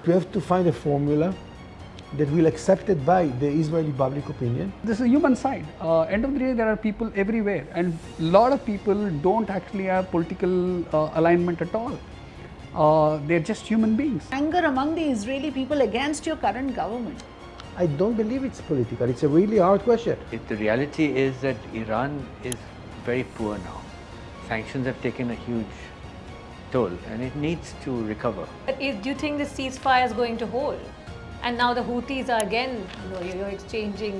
We have to find a formula that will accepted by the Israeli public opinion. This is human side. End of the day, there are people everywhere, and a lot of people don't actually have political alignment at all. They're just human beings. Anger among the Israeli people against your current government. I don't believe it's political. It's a really hard question. The reality is that Iran is very poor now. Sanctions have taken a huge toll and it needs to recover. But do you think the ceasefire is going to hold? And now the Houthis are again, you're exchanging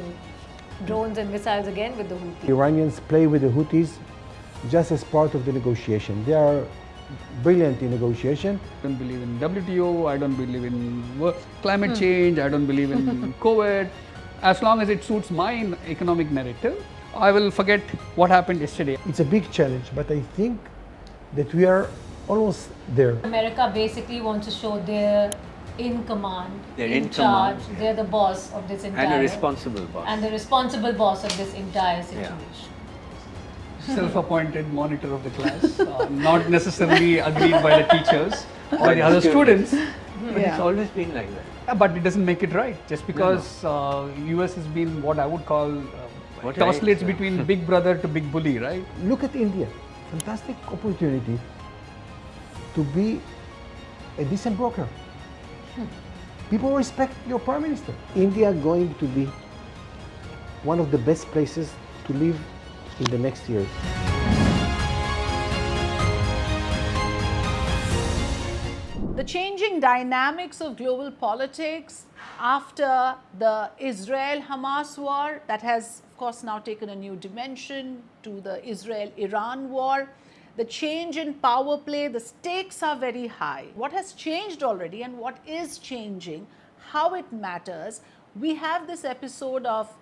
drones and missiles again with the Houthis. The Iranians play with the Houthis just as part of the negotiation. They are brilliant in negotiation. I don't believe in WTO, I don't believe in climate change, I don't believe in COVID. As long as it suits my economic narrative, I will forget what happened yesterday. It's a big challenge, but I think that we are almost there. America basically wants to show they're in command, They're in in charge, command, they're the boss of this entire... and a responsible boss. And the responsible boss of this entire situation. Self-appointed monitor of the class, not necessarily agreed by the teachers or the other students. But it's always been like that. But it doesn't make it right. Just because US has been what I would call What it oscillates right, between big brother to big bully, right? Look at India. Fantastic opportunity to be a decent broker. People respect your prime minister. India going to be one of the best places to live in the next years. The changing dynamics of global politics after the Israel-Hamas war, that has of course now taken a new dimension, to the Israel-Iran war. The change in power play, the stakes are very high. What has changed already and what is changing, how it matters. We have this episode of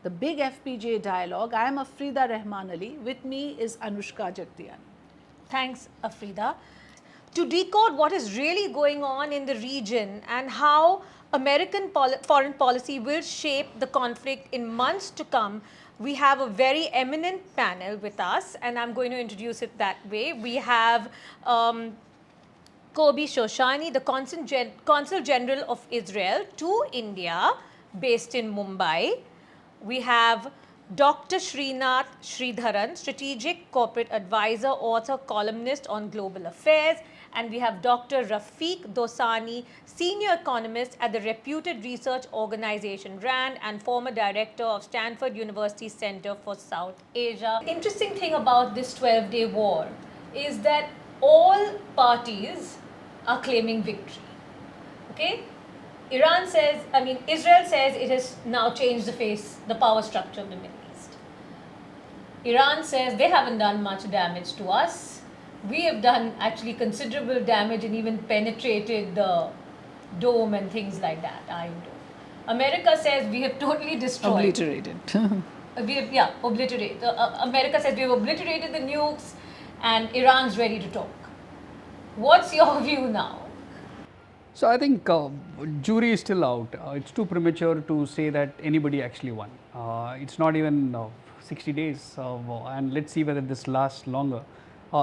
the big FPJ dialogue. I am Afrida Rahman Ali. With me is Anushka Jagtiani. Thanks, Afrida. To decode what is really going on in the region and how American foreign policy will shape the conflict in months to come, we have a very eminent panel with us, and I'm going to introduce it that way. We have Kobi Shoshani, the Consul General of Israel to India, based in Mumbai. We have Dr. Srinath Sridharan, Strategic Corporate Advisor, author, columnist on global affairs. And we have Dr. Rafiq Dossani, Senior Economist at the reputed research organization RAND and former director of Stanford University Center for South Asia. The interesting thing about this 12-day war is that all parties are claiming victory. Okay? Israel says it has now changed the power structure of the Middle East. Iran says they haven't done much damage to us. We have done actually considerable damage and even penetrated the dome and things like that, Iron Dome. America says we have totally destroyed. Obliterated. Obliterate. America says we have obliterated the nukes and Iran's ready to talk. What's your view now? So I think jury is still out. It's too premature to say that anybody actually won. It's not even 60 days, and let's see whether this lasts longer.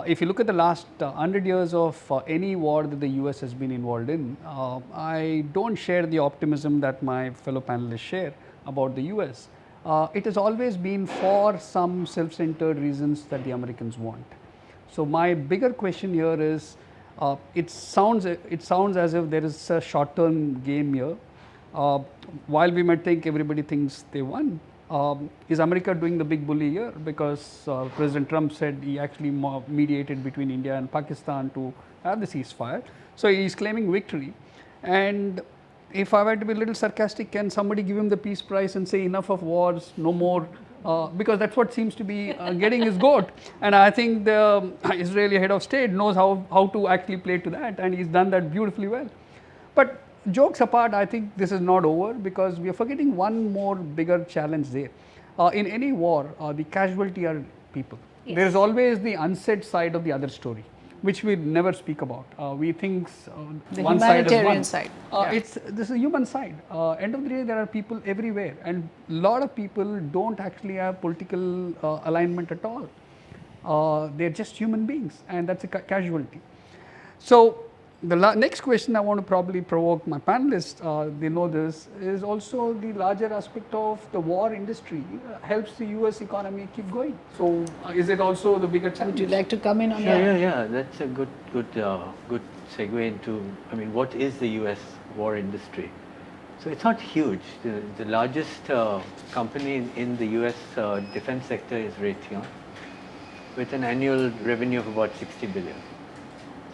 If you look at the last 100 years of any war that the US has been involved in, I don't share the optimism that my fellow panelists share about the US. It has always been for some self-centered reasons that the Americans want. So my bigger question here is, it sounds as if there is a short-term game here. While we might think everybody thinks they won, is America doing the big bully here? Because President Trump said he actually mediated between India and Pakistan to have the ceasefire. So he is claiming victory. And if I were to be a little sarcastic, can somebody give him the peace prize and say enough of wars, no more? Because that's what seems to be getting his goat. And I think the Israeli head of state knows how to actually play to that, and he's done that beautifully well. But jokes apart, I think this is not over, because we are forgetting one more bigger challenge there. In any war, the casualty are people. Yes. There is always the unsaid side of the other story, which we never speak about. We think the one side is one. side. This is a human side. End of the day, there are people everywhere, and a lot of people don't actually have political alignment at all. They're just human beings, and that's a casualty. So The next question I want to probably provoke my panelists, they know this, is also the larger aspect of the war industry helps the US economy keep going. So is it also the bigger challenge? Would you like to come in on Sure, that? yeah. That's a good segue into, I mean, what is the US war industry? So it's not huge. The largest company in the US defense sector is Raytheon, with an annual revenue of about 60 billion.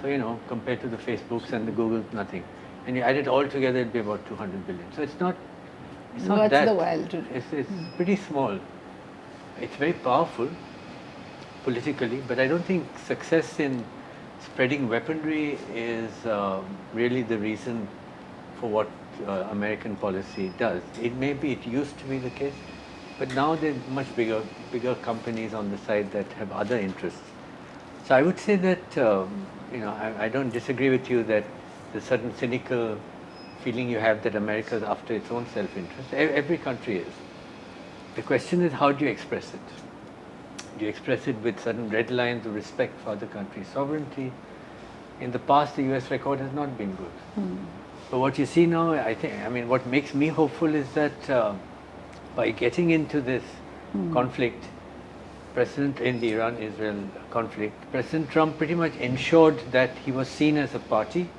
So, you know, compared to the Facebooks and the Googles, nothing. And you add it all together, it'd be about 200 billion. So it's not What's that. the wild? It's pretty small. It's very powerful politically, but I don't think success in spreading weaponry is really the reason for what American policy does. It used to be the case, but now there are much bigger companies on the side that have other interests. So I would say that, you know, I don't disagree with you that there's a certain cynical feeling you have that America is after its own self-interest. Every country is. The question is, how do you express it? Do you express it with certain red lines of respect for other countries' sovereignty? In the past, the US record has not been good. But what you see now, I mean, what makes me hopeful is that by getting into this conflict, in the Iran-Israel conflict, President Trump pretty much ensured that he was seen as a party,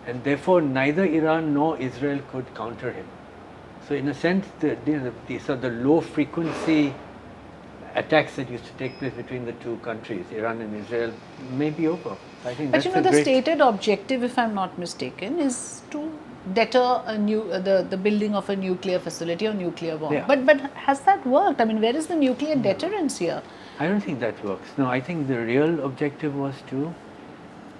and therefore neither Iran nor Israel could counter him. So in a sense, the low-frequency attacks that used to take place between the two countries, Iran and Israel, may be over. I think But that's you know, a the great stated objective, if I'm not mistaken, is to deter the building of a nuclear facility or nuclear bomb. Yeah. But has that worked? I mean, where is the nuclear deterrence here? I don't think that works. No, I think the real objective was to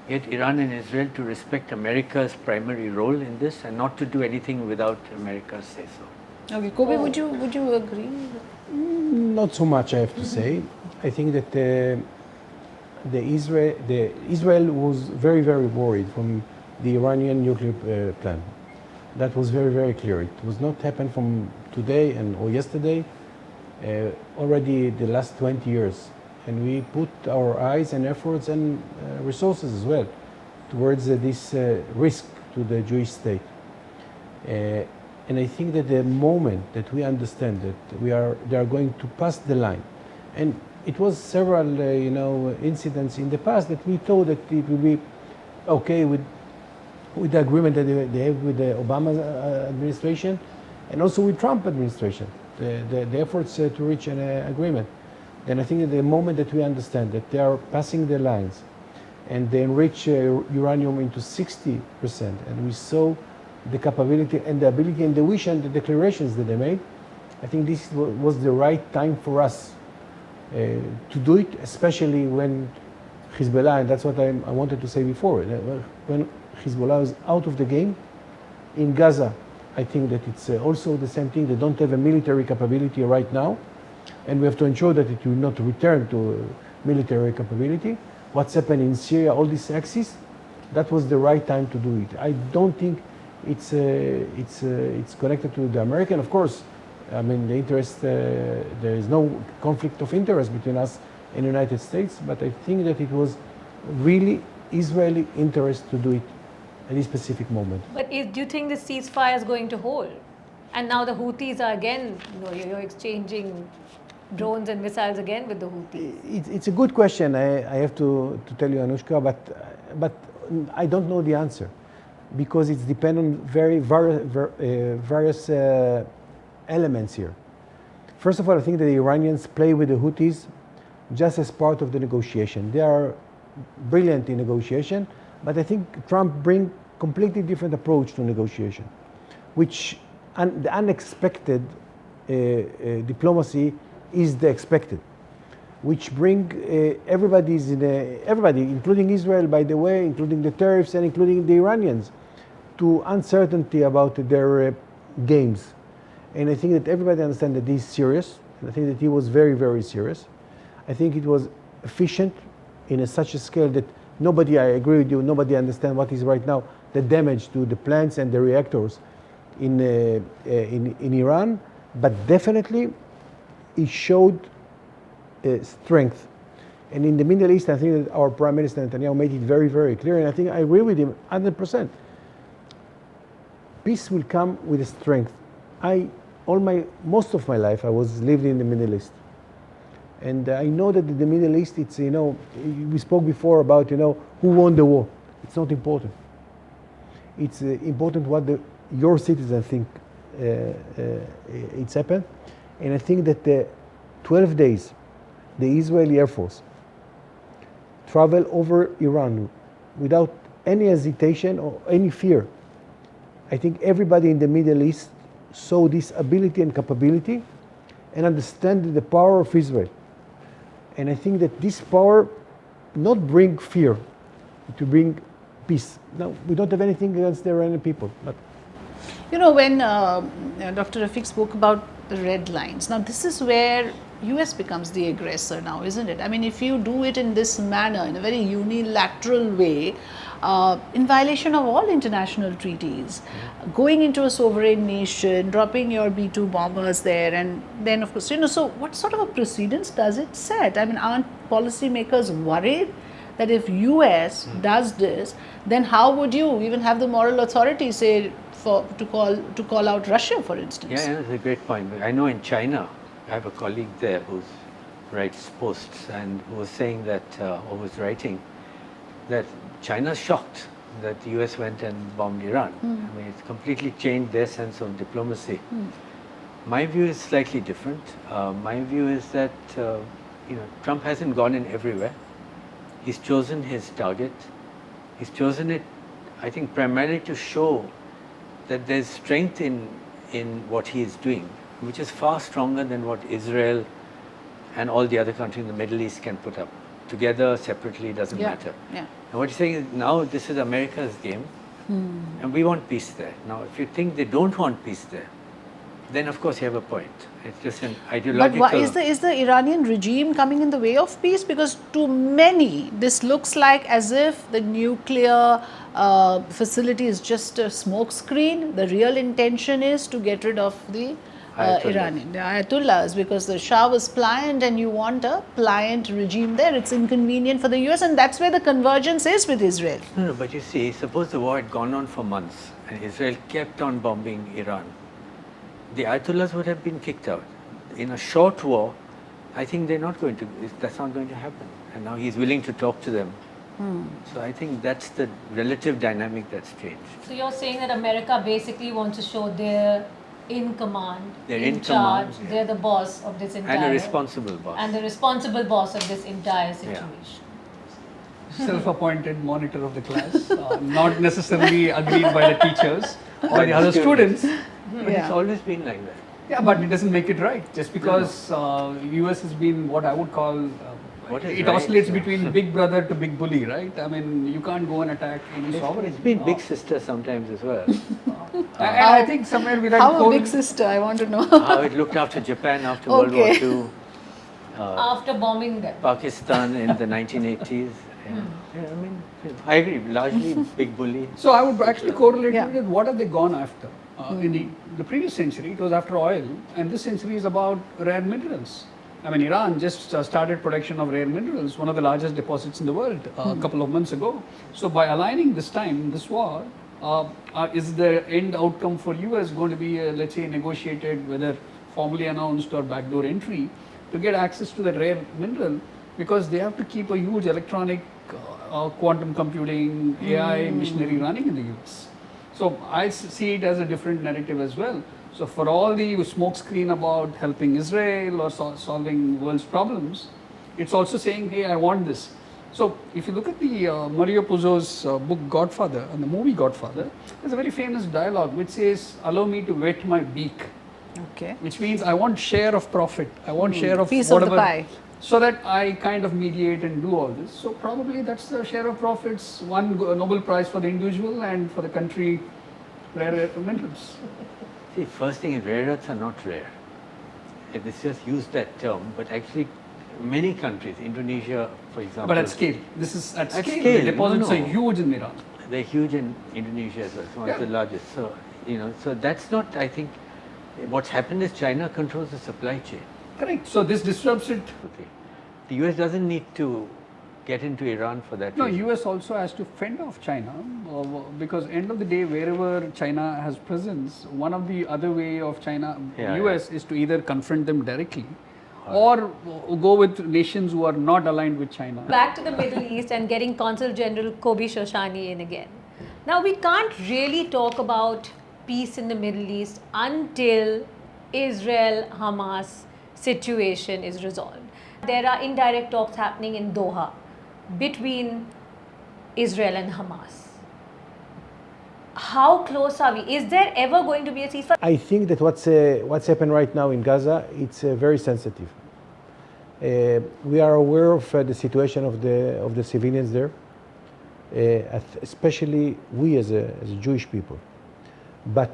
get Iran and Israel to respect America's primary role in this and not to do anything without America's say-so. Okay, Kobe, would you agree? Not so much, I have to say. I think that Israel was very, very worried from the Iranian nuclear plan. That was very, very clear. It was not happen from today or yesterday. Already the last 20 years, and we put our eyes and efforts and resources as well towards this risk to the Jewish state. And I think that the moment that we understand that they are going to pass the line, and it was several incidents in the past that we thought that it will be okay with the agreement that they have with the Obama administration and also with Trump administration, the efforts to reach an agreement. Then I think that the moment that we understand that they are passing the lines and they enrich uranium into 60%, and we saw the capability and the ability and the wish and the declarations that they made, I think this was the right time for us to do it, especially when Hezbollah, and that's what I wanted to say before, when Hezbollah is out of the game. In Gaza, I think that it's also the same thing. They don't have a military capability right now, and we have to ensure that it will not return to military capability. What's happened in Syria, all these axes, that was the right time to do it. I don't think it's connected to the American. Of course, I mean, the interest, there is no conflict of interest between us and the United States, but I think that it was really Israeli interest to do it at this specific moment. But do you think the ceasefire is going to hold? And now the Houthis are again, you're exchanging drones and missiles again with the Houthis. It's a good question. I have to tell you, Anushka, but I don't know the answer because it's dependent on various elements here. First of all, I think that the Iranians play with the Houthis just as part of the negotiation. They are brilliant in negotiation, but I think Trump brings completely different approach to negotiation, which the unexpected diplomacy is the expected, which bring everybody, including Israel, by the way, including the tariffs and including the Iranians, to uncertainty about their games. And I think that everybody understands that he's serious, and I think that he was very, very serious. I think it was efficient in such a scale that nobody, I agree with you, nobody understands what is right now the damage to the plants and the reactors in Iran, but definitely it showed strength. And in the Middle East, I think that our Prime Minister Netanyahu made it very, very clear, and I think I agree with him 100%. Peace will come with strength. Most of my life, I was living in the Middle East. And I know that in the Middle East, it's, we spoke before about, who won the war. It's not important. It's important what your citizens think it's happened. And I think that the 12 days, the Israeli Air Force traveled over Iran without any hesitation or any fear. I think everybody in the Middle East saw this ability and capability and understand the power of Israel. And I think that this power not bring fear, to bring peace. Now, we don't have anything against the Iranian people, but when Dr. Rafiq spoke about the red lines, now this is where US becomes the aggressor now, isn't it? I mean, if you do it in this manner, in a very unilateral way, in violation of all international treaties, going into a sovereign nation, dropping your B-2 bombers there, and then of course, so what sort of a precedence does it set? I mean, aren't policymakers worried that if US does this, then how would you even have the moral authority, say, to call out Russia, for instance? Yeah, that's a great point. I know in China, I have a colleague there who writes posts and who was saying that, or was writing, that China's shocked that the US went and bombed Iran. I mean, it's completely changed their sense of diplomacy. My view is slightly different. My view is that, Trump hasn't gone in everywhere. He's chosen his target. He's chosen it, I think, primarily to show that there's strength in what he is doing, which is far stronger than what Israel and all the other countries in the Middle East can put up. Together, separately, doesn't matter. Yeah. And what he's saying is, now this is America's game, and we want peace there. Now, if you think they don't want peace there, then of course you have a point. It's just an ideological... But is the Iranian regime coming in the way of peace? Because to many, this looks like as if the nuclear facility is just a smoke screen. The real intention is to get rid of the Ayatollahs, because the Shah was pliant and you want a pliant regime there. It's inconvenient for the US, and that's where the convergence is with Israel. No, but you see, suppose the war had gone on for months and Israel kept on bombing Iran. The Ayatollahs would have been kicked out. In a short war, I think that's not going to happen. And now he's willing to talk to them. So I think that's the relative dynamic that's changed. So you're saying that America basically wants to show they're in command, They're in charge, they're the boss of this entire... And a responsible boss. And the responsible boss of this entire situation. Self-appointed monitor of the class, not necessarily agreed by the teachers or the other students. But it's always been like that. Yeah, but it doesn't make it right. Just because US has been what I would call, it oscillates between big brother to big bully, right? I mean, you can't go and attack any sovereign. It's been big sister sometimes as well. And I think somewhere we How a big sister, I want to know. How it looked after Japan after World War II. After bombing them. Pakistan in the 1980s. I mean, I agree, largely big bully. So I would actually correlate it with what have they gone after. In the previous century, it was after oil, and this century is about rare minerals. I mean, Iran just started production of rare minerals, one of the largest deposits in the world, a couple of months ago. So by aligning this time, this war, is the end outcome for US going to be, let's say, negotiated, whether formally announced or backdoor entry, to get access to that rare mineral, because they have to keep a huge electronic, quantum computing, AI machinery running in the US. So I see it as a different narrative as well. So for all the smokescreen about helping Israel or solving world's problems, it's also saying, hey, I want this. So if you look at the Mario Puzo's book Godfather and the movie Godfather, there's a very famous dialogue which says, allow me to wet my beak. Okay. Which means I want share of profit. I want share of piece whatever. Of the pie. So that I kind of mediate and do all this. So probably that's the share of profits, one Nobel Prize for the individual and for the country, rare earth minerals. See, first thing is rare earths are not rare. It's just used that term, but actually many countries, Indonesia for example. But at scale, this is at scale. The deposits are huge in Iran. They're huge in Indonesia as well, it's one of the largest. So, so that's not, I think, what's happened is China controls the supply chain. Correct. So this disrupts it. Okay. The US doesn't need to get into Iran for that No, reason. US also has to fend off China because end of the day, wherever China has presence, one of the other way of China, US is to either confront them directly or go with nations who are not aligned with China. Back to the Middle East and getting Consul General Kobi Shoshani in again. Now, we can't really talk about peace in the Middle East until Israel-Hamas situation is resolved. There are indirect talks happening in Doha between Israel and Hamas. How close are we? Is there ever going to be a ceasefire? I think that what's happened right now in Gaza, it's very sensitive. We are aware of the situation of the civilians there, especially we as a Jewish people. But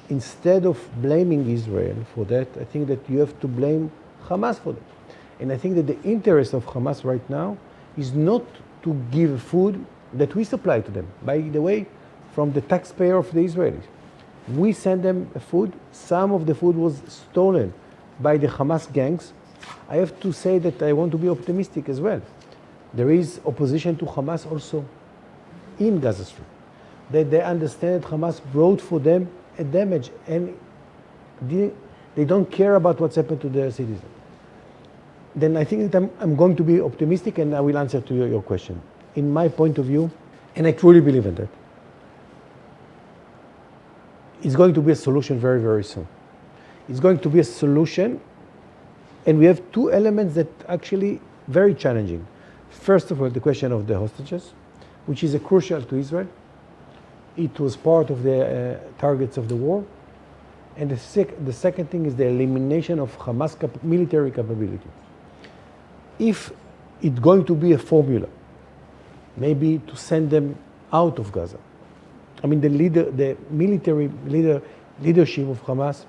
instead of blaming Israel for that, I think that you have to blame Hamas for that. And I think that the interest of Hamas right now is not to give food that we supply to them. By the way, from the taxpayer of the Israelis. We send them food. Some of the food was stolen by the Hamas gangs. I have to say that I want to be optimistic as well. There is opposition to Hamas also in Gaza Strip. That they understand that Hamas brought for them a damage and they don't care about what's happened to their citizens. Then I think that I'm going to be optimistic and I will answer to your question. In my point of view, and I truly believe in that, it's going to be a solution very, very soon. It's going to be a solution, and we have two elements that actually very challenging. First of all, the question of the hostages, which is crucial to Israel. It was part of the targets of the war. And the second thing is the elimination of Hamas military capability. If it's going to be a formula, maybe to send them out of Gaza, I mean the military leadership of Hamas,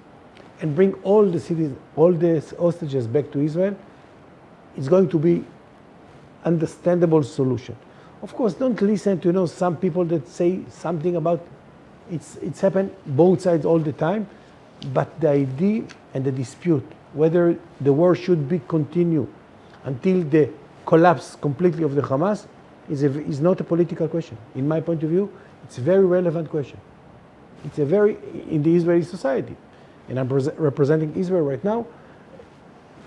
and bring all the cities, all the hostages back to Israel, it's going to be understandable solution. Of course, don't listen to some people that say something about it's happened both sides all the time, but the idea and the dispute whether the war should be continued until the collapse completely of the Hamas is not a political question. In my point of view, it's a very relevant question. It's a very, in the Israeli society, and I'm representing Israel right now,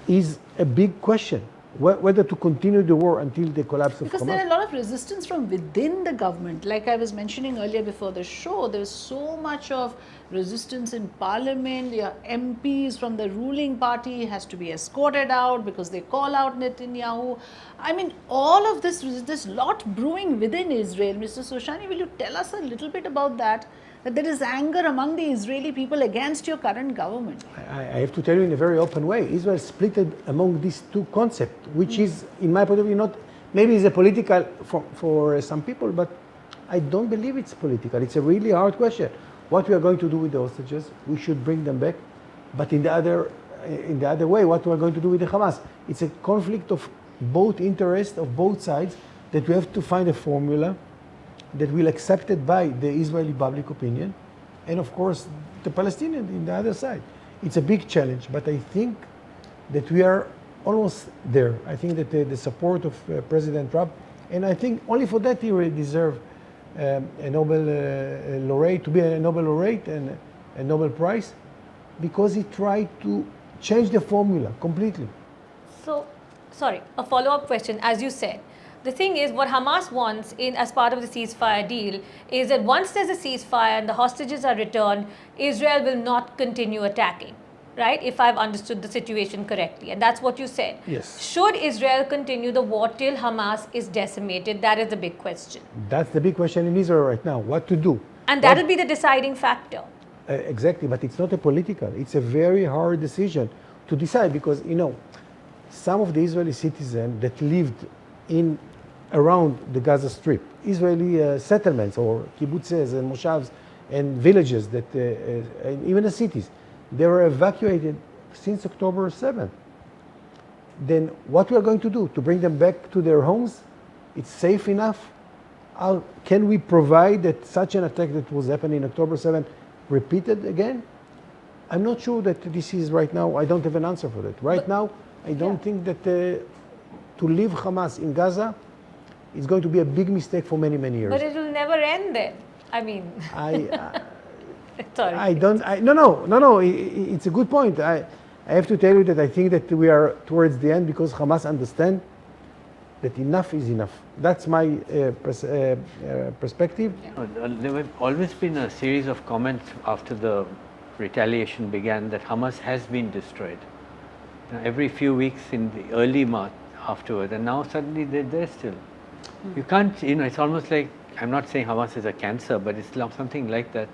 is a big question. Whether to continue the war until the collapse of Hamas. Because there are a lot of resistance from within the government. Like I was mentioning earlier before the show, there's so much of resistance in parliament. Your MPs from the ruling party has to be escorted out because they call out Netanyahu. I mean, all of this, there's a lot brewing within Israel. Mr. Shoshani, will you tell us a little bit about that? That there is anger among the Israeli people against your current government. I have to tell you in a very open way, Israel split among these two concepts, which is, in my point of view, not, maybe it's a political for some people, but I don't believe it's political. It's a really hard question. What we are going to do with the hostages, we should bring them back, but in the other way, what we are going to do with the Hamas. It's a conflict of both interests, of both sides, that we have to find a formula that will accepted by the Israeli public opinion, and of course the Palestinians in the other side. It's a big challenge, but I think that we are almost there. I think that the support of President Trump, and I think only for that he will deserve a Nobel laureate, to be a Nobel laureate and a Nobel Prize, because he tried to change the formula completely. So, sorry, a follow-up question, as you said. The thing is, what Hamas wants as part of the ceasefire deal is that once there's a ceasefire and the hostages are returned, Israel will not continue attacking, right? If I've understood the situation correctly. And that's what you said. Yes. Should Israel continue the war till Hamas is decimated? That is the big question. That's the big question in Israel right now, what to do. And that will be the deciding factor. Exactly, but it's not a political. It's a very hard decision to decide because, some of the Israeli citizens that lived around the Gaza Strip, Israeli settlements or kibbutzes and moshavs and villages and even the cities, they were evacuated since October 7th. Then what we are going to do to bring them back to their homes? It's safe enough? Can we provide that such an attack that was happening October 7th repeated again? I'm not sure that this is right now, I don't have an answer for that. Right now, I don't think that to leave Hamas in Gaza is going to be a big mistake for many, many years. But it will never end then. I mean, sorry. No, it's a good point. I have to tell you that I think that we are towards the end because Hamas understand that enough is enough. That's my perspective. There have always been a series of comments after the retaliation began that Hamas has been destroyed. Every few weeks in the early March afterward, and now suddenly they're there still. You can't, it's almost like, I'm not saying Hamas is a cancer, but it's something like that.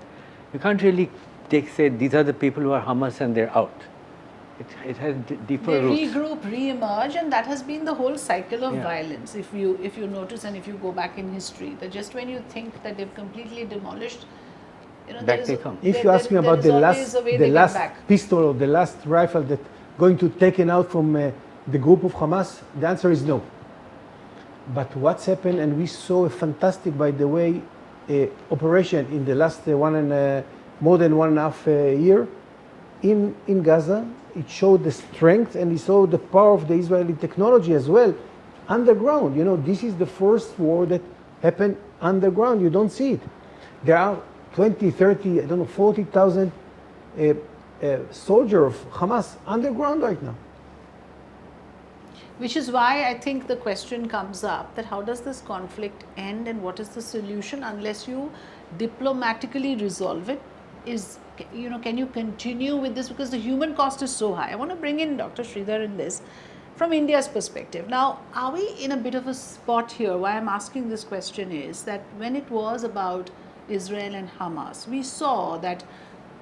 You can't really say these are the people who are Hamas and they're out. It has deeper they roots. regroup, re-emerge, and that has been the whole cycle of Yeah. violence. If you notice and if you go back in history, that just when you think that they've completely demolished, Back they come. If you ask me about the last pistol or the last rifle that going to taken out from the group of Hamas, the answer is no. But what's happened, and we saw a fantastic, by the way, operation in the last more than 1.5 year in Gaza. It showed the strength and it showed the power of the Israeli technology as well, underground. This is the first war that happened underground. You don't see it. There are 20, 30, 40,000 soldiers of Hamas underground right now. Which is why I think the question comes up that how does this conflict end and what is the solution unless you diplomatically resolve it? Can you continue with this, because the human cost is so high? I want to bring in Dr. Sridhar in this from India's perspective. Now, are we in a bit of a spot here? Why I'm asking this question is that when it was about Israel and Hamas, we saw that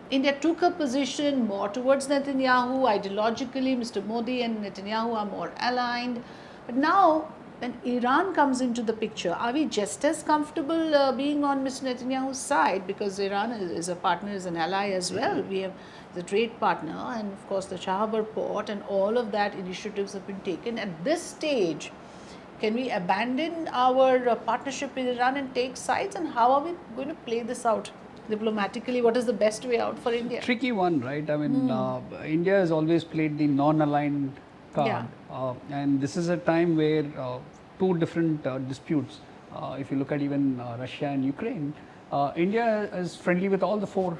India took a position more towards Netanyahu. Ideologically, Mr. Modi and Netanyahu are more aligned. But now, when Iran comes into the picture, are we just as comfortable being on Mr. Netanyahu's side? Because Iran is a partner, is an ally as well. We have the trade partner, and of course the Chahabar port, and all of that initiatives have been taken. At this stage, can we abandon our partnership with Iran and take sides? And how are we going to play this out diplomatically? What is the best way out for India? Tricky one, right? I mean, India has always played the non-aligned card, and this is a time where two different disputes. If you look at even Russia and Ukraine, India is friendly with all the four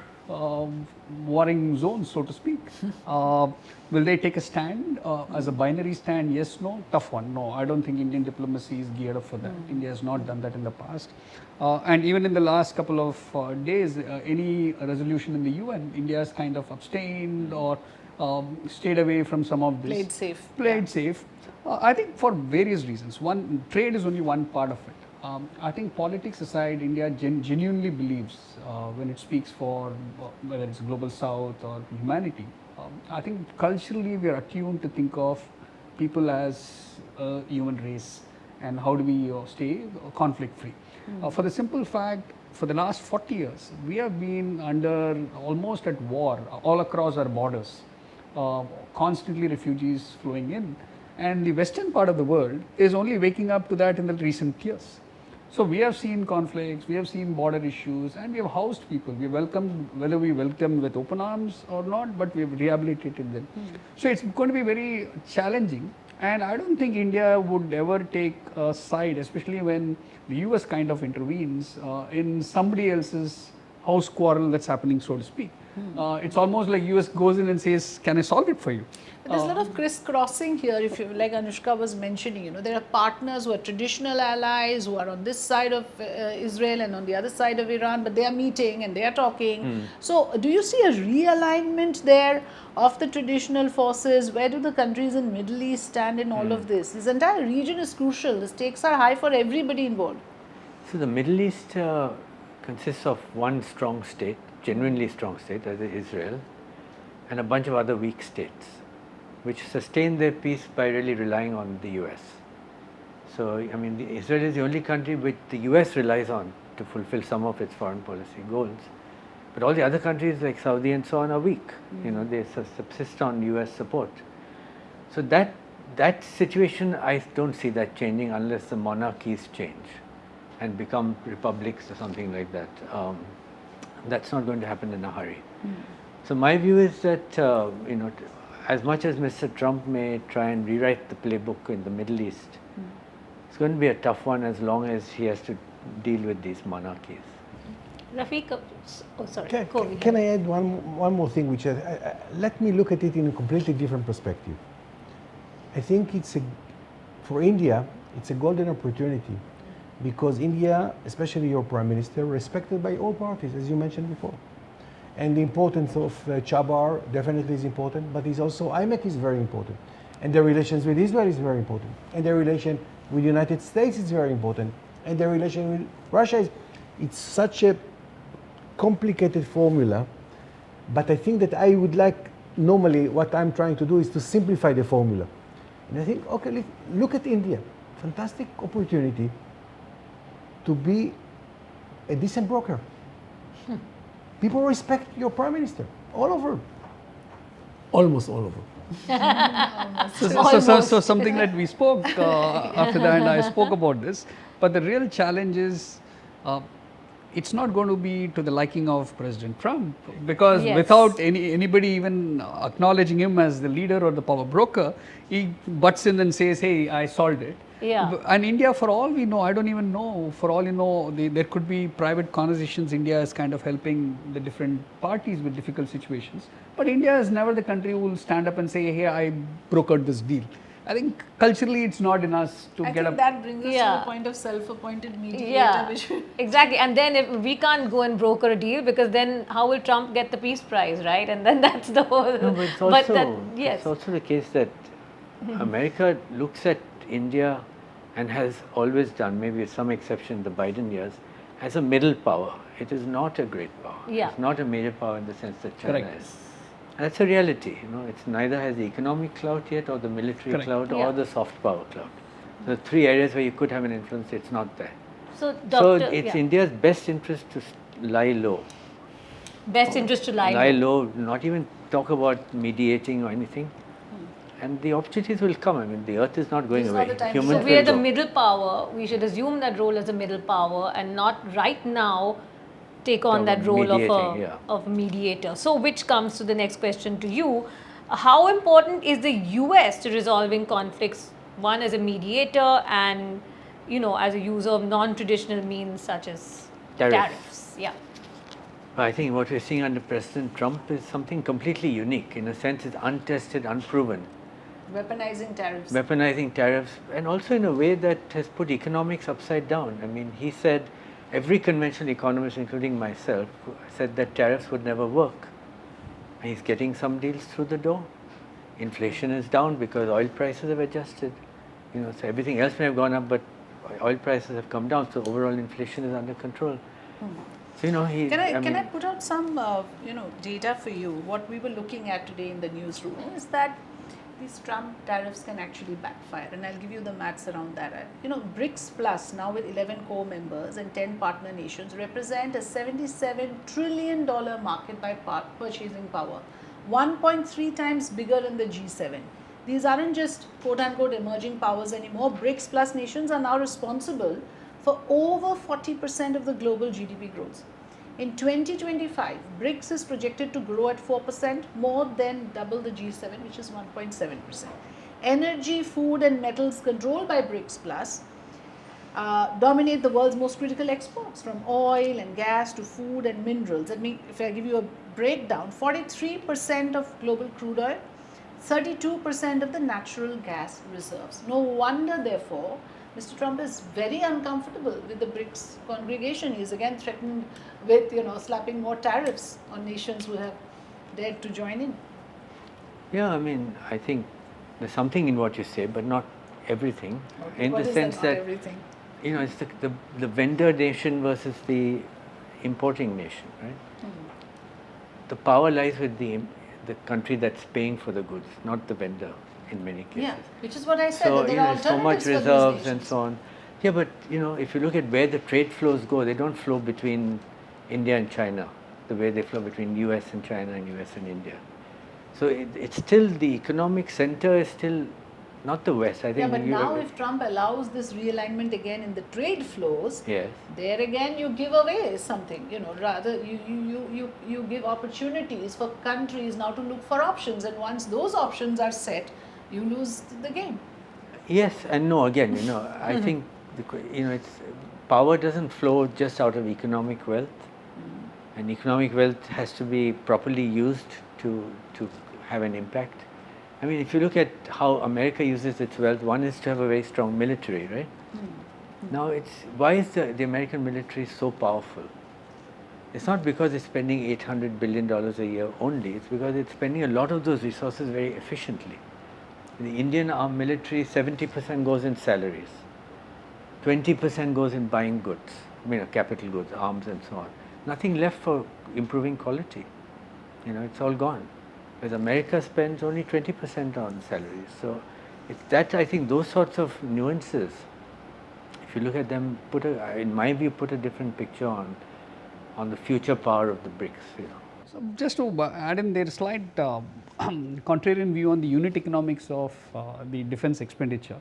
warring zones, so to speak. Will they take a stand as a binary stand? Yes, no. Tough one. No, I don't think Indian diplomacy is geared up for that. India has not done that in the past. And even in the last couple of days, any resolution in the UN, India has kind of abstained or stayed away from some of this. Played safe. I think for various reasons. One, trade is only one part of it. I think politics aside, India genuinely believes when it speaks for whether it's global south or humanity. I think culturally we are attuned to think of people as a human race and how do we stay conflict free. For the simple fact, for the last 40 years, we have been almost at war all across our borders, constantly refugees flowing in. And the western part of the world is only waking up to that in the recent years. So we have seen conflicts, we have seen border issues, and we have housed people. We welcomed, whether we welcome with open arms or not, but we have rehabilitated them. So it's going to be very challenging, and I don't think India would ever take a side, especially when the US kind of intervenes in somebody else's house quarrel that's happening, so to speak. It's almost like US goes in and says, can I solve it for you? But there's a lot of crisscrossing here, if you like Anushka was mentioning, there are partners who are traditional allies who are on this side of Israel and on the other side of Iran, but they are meeting and they are talking. So do you see a realignment there of the traditional forces? Where do the countries in Middle East stand in all of this? This entire region is crucial. The stakes are high for everybody involved. So the Middle East consists of one strong state, genuinely strong state, that is Israel, and a bunch of other weak states, which sustain their peace by really relying on the US. So, I mean, Israel is the only country which the US relies on to fulfill some of its foreign policy goals. But all the other countries like Saudi and so on are weak. They subsist on US support. So that situation, I don't see that changing unless the monarchies change and become republics or something like that. That's not going to happen in a hurry. So my view is that, as much as Mr. Trump may try and rewrite the playbook in the Middle East, it's going to be a tough one as long as he has to deal with these monarchies. Rafiq, sorry. Can I add one more thing, which let me look at it in a completely different perspective. I think for India, it's a golden opportunity because India, especially your Prime Minister, respected by all parties, as you mentioned before. And the importance of Chabar definitely is important, but it's also IMEC is very important. And the relations with Israel is very important. And the relation with the United States is very important. And the relation with Russia it's such a complicated formula, but I think that I would like, normally what I'm trying to do is to simplify the formula. And I think, okay, look at India. Fantastic opportunity to be a decent broker. People respect your Prime Minister all over. Almost all over. So something that we spoke after that, and I spoke about this. But the real challenge is, it's not going to be to the liking of President Trump, because without anybody even acknowledging him as the leader or the power broker, he butts in and says, "Hey, I solved it." Yeah. And India, for all we know, I don't even know, for all you know, there could be private conversations. India is kind of helping the different parties with difficult situations. But India is never the country who will stand up and say, "Hey, I brokered this deal." I think culturally it's not in us to get up. I think that brings us to the point of self-appointed mediator. Yeah, Which exactly. And then if we can't go and broker a deal, because then how will Trump get the peace prize, right? And then that's the whole. No, but it's also the case that America looks at India and has always done, maybe with some exception the Biden years, as a middle power. It is not a great power. Yeah. It's not a major power in the sense that China Correct. is. And that's a reality. It's neither has the economic clout yet, or the military clout, or the soft power clout. The three areas where you could have an influence, it's not there. So, So it's India's best interest to lie low. Best interest to lie Lie low. low, not even talk about mediating or anything. And the opportunities will come. I mean, the earth is not going It's away. not the time. Humans So we are will the go. middle power. We should assume that role as a middle power and not right now take on that role Mediating, of mediator. So which comes to the next question to you. How important is the US to resolving conflicts, one as a mediator and, as a user of non-traditional means such as tariffs? Yeah. I think what we're seeing under President Trump is something completely unique. In a sense, it's untested, unproven. weaponizing tariffs. Weaponizing tariffs, and also in a way that has put economics upside down. I mean, he said, every conventional economist, including myself, said that tariffs would never work. And he's getting some deals through the door. Inflation is down because oil prices have adjusted. So everything else may have gone up, but oil prices have come down. So overall inflation is under control. So Can I put out some data for you? What we were looking at today in the newsroom is that these Trump tariffs can actually backfire, and I'll give you the maths around that. BRICS Plus, now with 11 core members and 10 partner nations, represent a $77 trillion market by purchasing power, 1.3 times bigger than the G7. These aren't just quote-unquote emerging powers anymore. BRICS Plus nations are now responsible for over 40% of the global GDP growth. In 2025, BRICS is projected to grow at 4%, more than double the G7, which is 1.7%. Energy, food and metals controlled by BRICS Plus dominate the world's most critical exports, from oil and gas to food and minerals. If I give you a breakdown, 43% of global crude oil, 32% of the natural gas reserves. No wonder, therefore, Mr. Trump is very uncomfortable with the BRICS congregation. He is again threatened with, slapping more tariffs on nations who have dared to join in. Yeah, I mean, I think there's something in what you say, but not everything. Okay, in what the is sense that, everything? It's the vendor nation versus the importing nation, right? The power lies with the country that's paying for the goods, not the vendor in many cases. Yeah, which is what I said. So, that there are so much alternatives for these reserves and nations. so on. Yeah, but, if you look at where the trade flows go, they don't flow between India and China, the way they flow between US and China and US and India. So it's still, the economic center is still not the West. I think. Yeah, but now if Trump allows this realignment again in the trade flows, yes, there again you give away something. Rather you give opportunities for countries now to look for options, and once those options are set, you lose the game. yes and no. Again, I think it's power doesn't flow just out of economic wealth, and economic wealth has to be properly used to have an impact. I mean, if you look at how America uses its wealth, one is to have a very strong military, right? Now, why is the American military so powerful? It's not because it's spending $800 billion a year only, it's because it's spending a lot of those resources very efficiently. The Indian armed military, 70% goes in salaries, 20% goes in buying goods, capital goods, arms and so on. Nothing left for improving quality. It's all gone. Whereas America spends only 20% on salaries. So it's that, I think, those sorts of nuances, if you look at them, in my view, put a different picture on the future power of the BRICS. So just to add in there, slight contrarian view on the unit economics of the defense expenditure.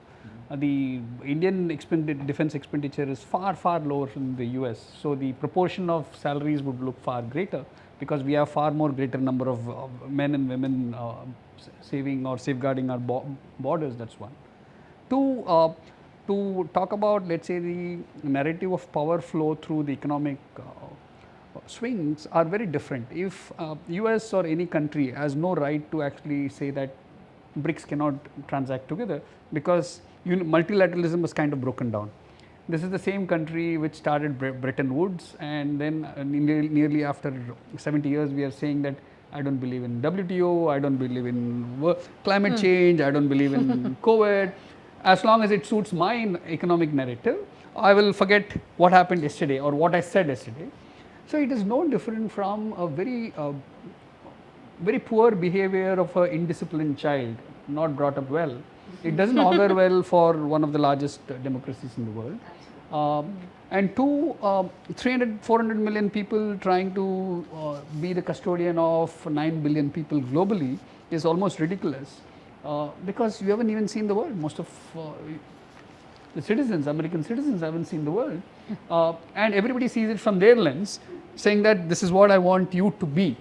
The Indian defense expenditure is far, far lower than the US. So the proportion of salaries would look far greater, because we have far more greater number of men and women saving or safeguarding our borders. That's one. Two, to talk about, let's say, the narrative of power flow through the economic swings are very different. If US or any country has no right to actually say that BRICS cannot transact together, because multilateralism is kind of broken down. This is the same country which started Bretton Woods, and then nearly after 70 years we are saying that I don't believe in WTO, I don't believe in climate change, I don't believe in COVID. As long as it suits my economic narrative, I will forget what happened yesterday or what I said yesterday. So it is no different from a very poor behavior of an indisciplined child, not brought up well. It doesn't augur well for one of the largest democracies in the world. And two, 300, 400 million people trying to be the custodian of 9 billion people globally is almost ridiculous, because you haven't even seen the world. Most of the citizens, American citizens, haven't seen the world. And everybody sees it from their lens, saying that this is what I want you to be.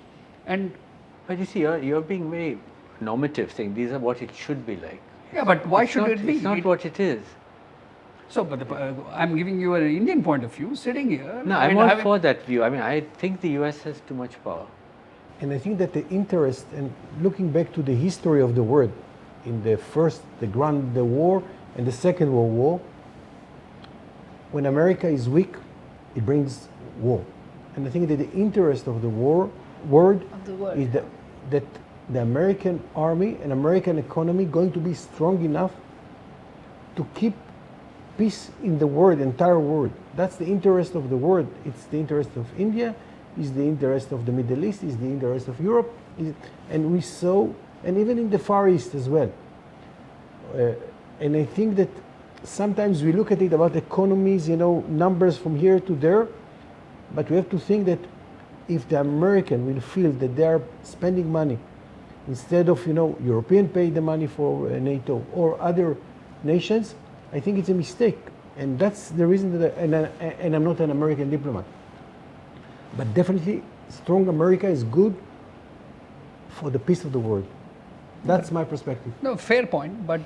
But you see, you're being very normative, saying these are what it should be like. Yeah, but why should it be? It's not what it is. So, but I'm giving you an Indian point of view, sitting here. No, I'm all for that view. I mean, I think the US has too much power. And I think that the interest, and looking back to the history of the world, in the war and the Second World War, when America is weak, it brings war. And I think that the interest of the world is that the American army and American economy going to be strong enough to keep peace in the world, entire world. That's the interest of the world. It's the interest of India, it's the interest of the Middle East, it's the interest of Europe, and we saw, and even in the Far East as well. And I think that sometimes we look at it about economies, numbers from here to there, but we have to think that if the American will feel that they are spending money instead of, European pay the money for NATO or other nations, I think it's a mistake. And that's the reason that, and I'm not an American diplomat, but definitely strong America is good for the peace of the world. That's my perspective. No, fair point, but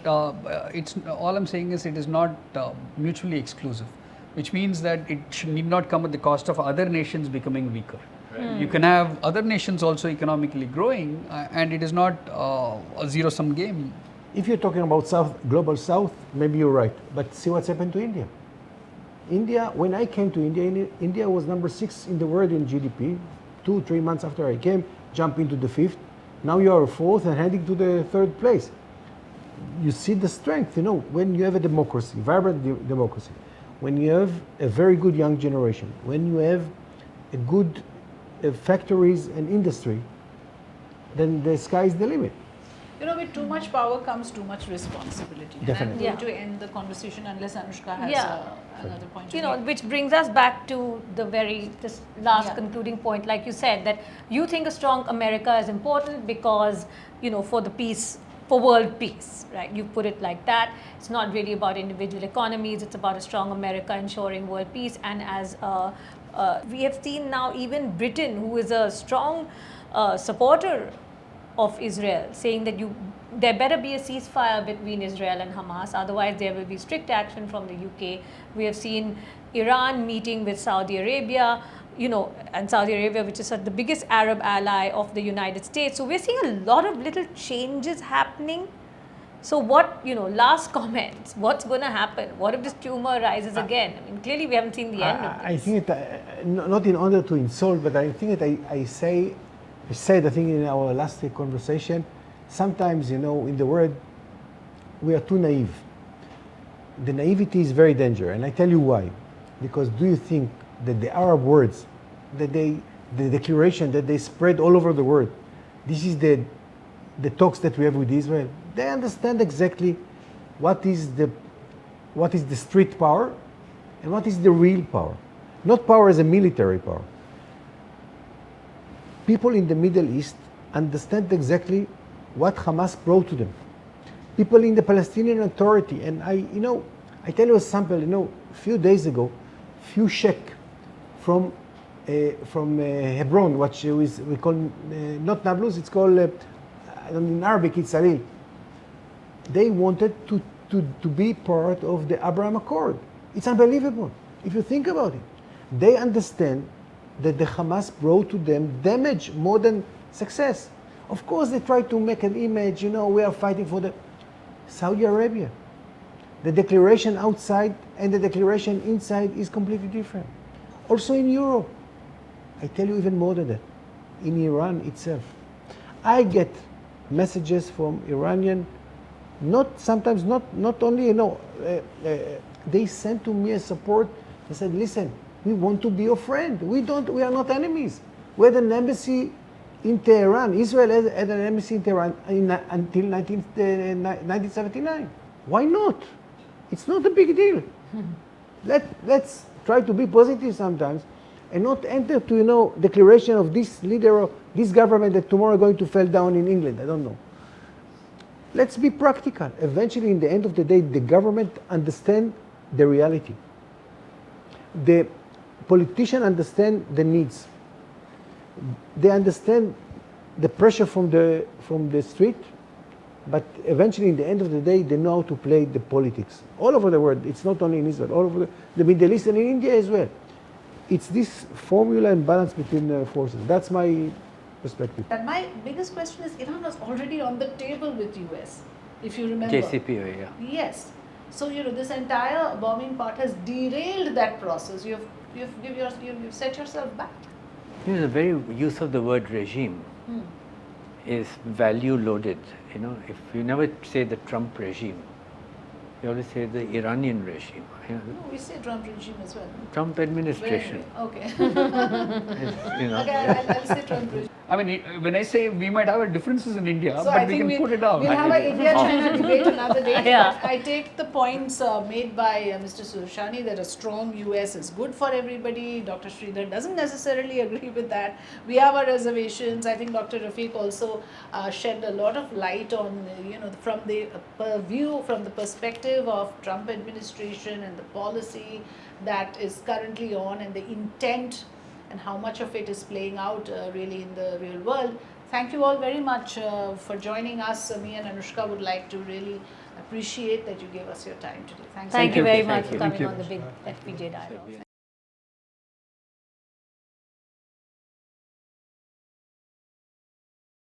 it's all I'm saying is it is not mutually exclusive, which means that it need not come at the cost of other nations becoming weaker. Right. You can have other nations also economically growing, and it is not a zero-sum game. If you're talking about global South, maybe you're right. But see what's happened to India. India, when I came to India, India was number 6 in the world in GDP. 2-3 months after I came, jump into the 5th. Now you are 4th and heading to the 3rd place. You see the strength, when you have a democracy, vibrant democracy, when you have a very good young generation, when you have a good factories and industry, then the sky is the limit. With too much power comes too much responsibility. Definitely. And I'm going to end the conversation unless Anushka has another point. Which brings us back to this last concluding point, like you said, that you think a strong America is important because, for the peace for world peace, right? You put it like that. It's not really about individual economies. It's about a strong America ensuring world peace. And as we have seen now, even Britain, who is a strong supporter of Israel, saying that there better be a ceasefire between Israel and Hamas, otherwise there will be strict action from the UK. We have seen Iran meeting with Saudi Arabia, and Saudi Arabia, which is the biggest Arab ally of the United States. So we're seeing a lot of little changes happening. So what, last comments, what's going to happen? What if this tumor rises again? I mean, clearly we haven't seen the end of this. I think not in order to insult, but I think that I said, I think in our last conversation, sometimes, in the world, we are too naive. The naivety is very dangerous, and I tell you why. Because do you think that the Arab words, the declaration that they spread all over the world, this is the talks that we have with Israel, they understand exactly what is the street power and what is the real power. Not power as a military power. People in the Middle East understand exactly what Hamas brought to them. People in the Palestinian Authority, and I tell you a sample, a few days ago, few sheikh from Hebron, which we call not Nablus, it's called in Arabic it's Salil. They wanted to be part of the Abraham Accord. It's unbelievable if you think about it. They understand that the Hamas brought to them damage more than success. Of course, they try to make an image, we are fighting for the Saudi Arabia. The declaration outside and the declaration inside is completely different. Also in Europe, I tell you even more than that, in Iran itself. I get messages from Iranian, sometimes not only, they sent to me a support. They said, listen, we want to be your friend. We are not enemies. We had an embassy in Tehran. Israel had an embassy in Tehran until 1979. Why not? It's not a big deal. Let's try to be positive sometimes and not enter to, declaration of this leader of this government that tomorrow going to fall down in England. I don't know. Let's be practical. Eventually, in the end of the day, the government understand the reality. The politicians understand the needs. They understand the pressure from the street, but eventually, in the end of the day, they know how to play the politics. All over the world, it's not only in Israel, all over the Middle East and in India as well. It's this formula and balance between the forces. That's my perspective. And my biggest question is, Iran was already on the table with US, if you remember. JCPOA, yeah. Yes. So, this entire bombing part has derailed that process. You've set yourself back. The very use of the word regime is value loaded. If you never say the Trump regime, you always say the Iranian regime. No, we say Trump regime as well. Trump administration. Okay. Okay, I'll say Trump regime. I mean, when I say we might have differences in India, So but I we think can put it out. we'll have an India-China debate another day. Yeah. But I take the points made by Mr. Dossani that a strong US is good for everybody. Dr. Sridhar doesn't necessarily agree with that. We have our reservations. I think Dr. Rafiq also shed a lot of light on, from the from the perspective of Trump administration and the policy that is currently on and the intent and how much of it is playing out really in the real world. Thank you all very much for joining us. Me and Anushka would like to really appreciate that you gave us your time today. Thank you very much Thank for you. coming on the big FPJ dialogue.